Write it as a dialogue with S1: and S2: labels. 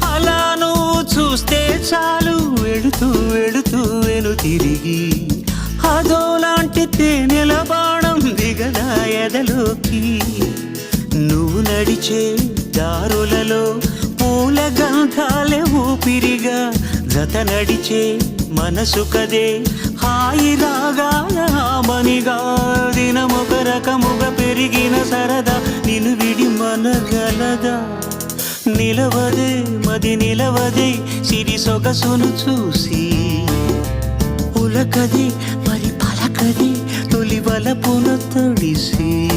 S1: అలా నువ్వు చూస్తే చాలు వెళుతూ వెళుతూ వెను తిరిగి అదోలాంటి తేనెల బాణం దిగదా ఎదలోకి. నువ్వు నడిచే దారులలో పూల గంధాలే ఊపిరిగా జత నడిచే మనసు కదే హాయి రాగాల మనిగా. దినమొక రకముగా పెరిగిన సరదా నిన్ను విడి మనగలదా. నిలవదే మది నిలవదే సిరి సొగసును చూసి ఉలకది మరి పలకది తొలి వలపున తడిసి.